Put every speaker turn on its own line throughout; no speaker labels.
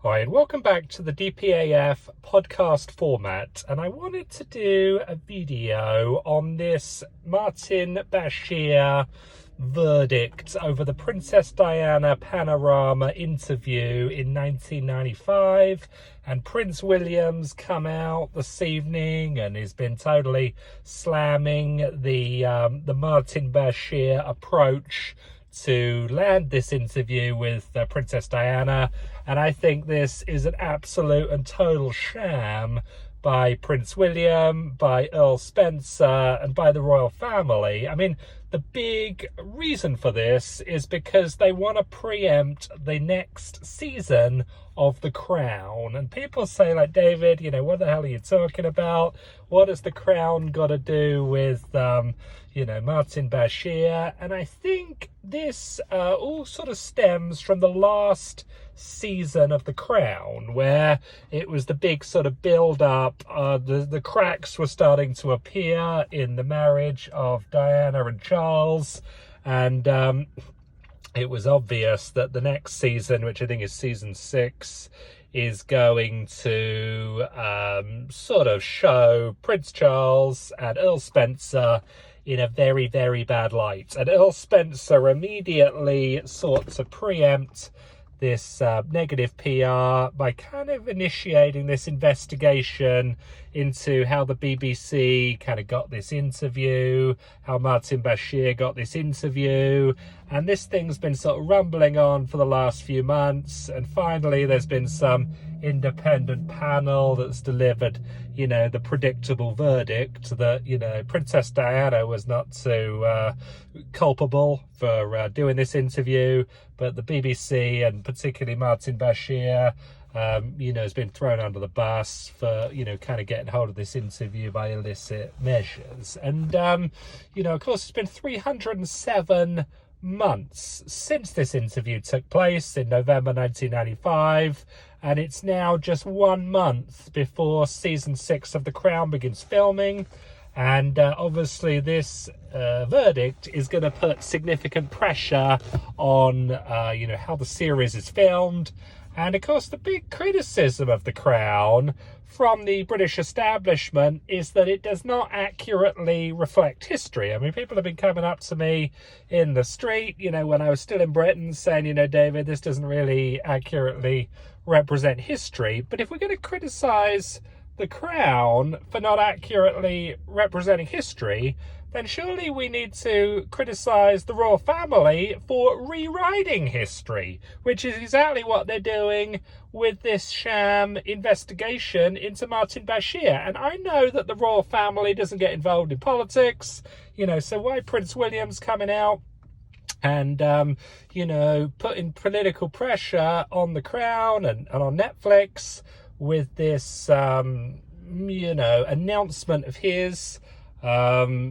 Hi, and welcome back to the DPAF podcast format. And I wanted to do a video on this Martin Bashir verdict over the Princess Diana Panorama interview in 1995. And Prince William's come out this evening and has been totally slamming the Martin Bashir approach to land this interview with Princess Diana. And I think this is an absolute and total sham by Prince William, by Earl Spencer, and by the royal family. I mean, the big reason for this is because they want to preempt the next season of The Crown. And people say, like, David, what the hell are you talking about? What has The Crown got to do with, Martin Bashir? And I think this all sort of stems from the last season of The Crown, where it was the big sort of build-up. The cracks were starting to appear in the marriage of Diana and Charles, and it was obvious that the next season, which I think is season 6, is going to sort of show Prince Charles and Earl Spencer in a very, very bad light. And Earl Spencer immediately sought to preempt this negative PR by kind of initiating this investigation into how the BBC kind of got this interview, how Martin Bashir got this interview. And this thing's been sort of rumbling on for the last few months. And finally, there's been some independent panel that's delivered, the predictable verdict that, Princess Diana was not so culpable for doing this interview, but the BBC and particularly Martin Bashir, has been thrown under the bus for, kind of getting hold of this interview by illicit measures. And, of course, it's been 307 months since this interview took place in November 1995, and it's now just 1 month before season 6 of The Crown begins filming. And obviously this verdict is going to put significant pressure on how the series is filmed. And of course the big criticism of The Crown from the British establishment is that it does not accurately reflect history. I mean, people have been coming up to me in the street, when I was still in Britain, saying, David, this doesn't really accurately represent history. But if we're going to criticize The Crown for not accurately representing history, then surely we need to criticize the royal family for rewriting history, which is exactly what they're doing with this sham investigation into Martin Bashir. And I know that the royal family doesn't get involved in politics, so why Prince William's coming out and, putting political pressure on the Crown and on Netflix with this, announcement of his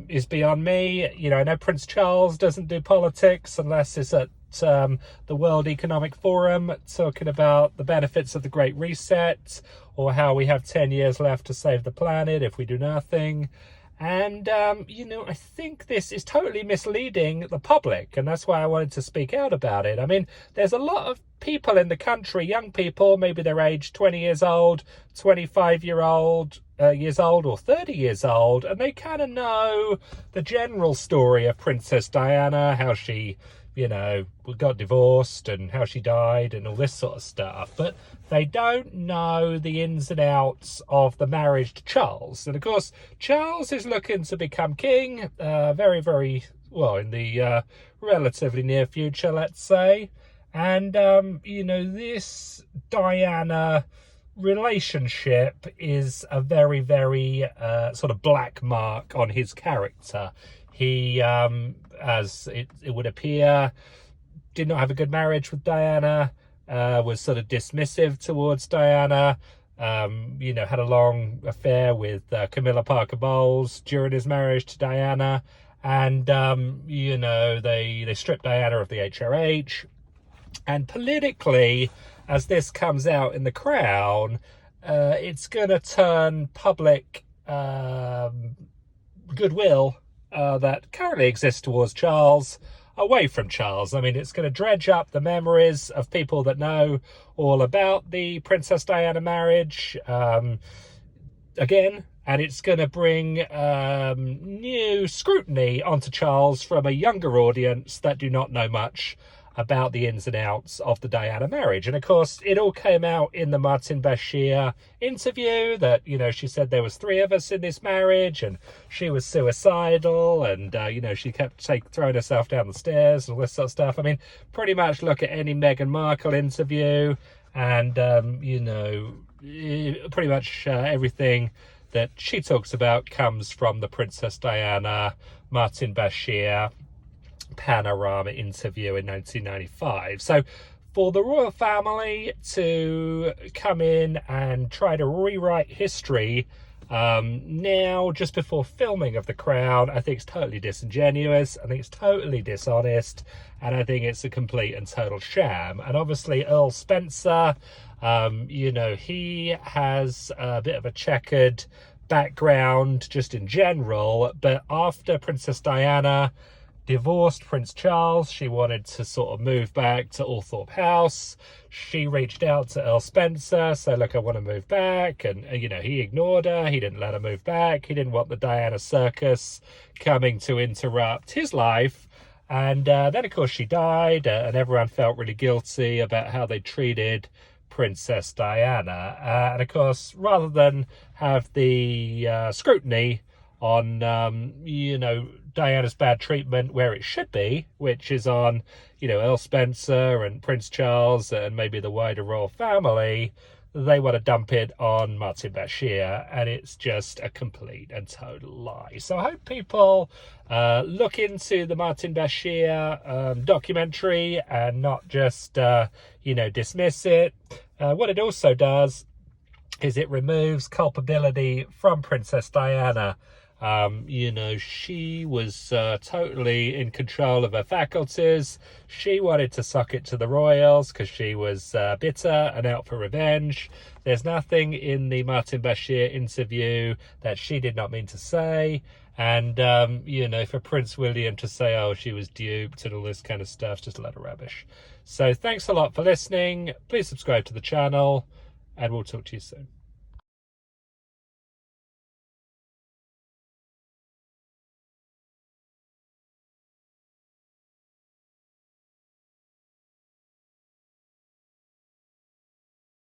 is beyond me. I know Prince Charles doesn't do politics unless it's at the World Economic Forum talking about the benefits of the Great Reset, or how we have 10 years left to save the planet if we do nothing. And, I think this is totally misleading the public, and that's why I wanted to speak out about it. I mean, there's a lot of people in the country, young people, maybe they're aged 20 years old, 25 years old, or 30 years old, and they kind of know the general story of Princess Diana, how she, got divorced and how she died and all this sort of stuff. But they don't know the ins and outs of the marriage to Charles. And of course, Charles is looking to become king very, very well in the relatively near future, let's say. And, this Diana relationship is a very, very sort of black mark on his character. He, as it would appear, did not have a good marriage with Diana, was sort of dismissive towards Diana, had a long affair with Camilla Parker Bowles during his marriage to Diana. And, they stripped Diana of the HRH. And politically, as this comes out in The Crown, it's going to turn public goodwill that currently exists towards Charles away from Charles. I mean, it's going to dredge up the memories of people that know all about the Princess Diana marriage. Again, and it's going to bring new scrutiny onto Charles from a younger audience that do not know much about the ins and outs of the Diana marriage. And of course, it all came out in the Martin Bashir interview that, you know, she said there was 3 of us in this marriage and she was suicidal and, you know, she kept throwing herself down the stairs and all this sort of stuff. I mean, pretty much look at any Meghan Markle interview and, you know, pretty much everything that she talks about comes from the Princess Diana, Martin Bashir panorama interview in 1995. So for the royal family to come in and try to rewrite history now, just before filming of The Crown, I think it's totally disingenuous. I think it's totally dishonest, and I think it's a complete and total sham. And obviously Earl Spencer, you know, he has a bit of a checkered background just in general, but after Princess Diana divorced Prince Charles, she wanted to sort of move back to Althorpe House. She reached out to Earl Spencer, said, look, I want to move back. And, you know, he ignored her. He didn't let her move back. He didn't want the Diana circus coming to interrupt his life. And then, of course, she died, and everyone felt really guilty about how they treated Princess Diana. And, of course, rather than have the scrutiny on, you know, Diana's bad treatment where it should be, which is on, you know, Earl Spencer and Prince Charles and maybe the wider royal family, they want to dump it on Martin Bashir, and it's just a complete and total lie. So I hope people look into the Martin Bashir documentary and not just, you know, dismiss it. What it also does is it removes culpability from Princess Diana. You know, she was totally in control of her faculties. She wanted to suck it to the royals because she was bitter and out for revenge. There's nothing in the Martin Bashir interview that she did not mean to say. And, you know, for Prince William to say, oh, she was duped and all this kind of stuff, just a lot of rubbish. So thanks a lot for listening. Please subscribe to the channel and we'll talk to you soon.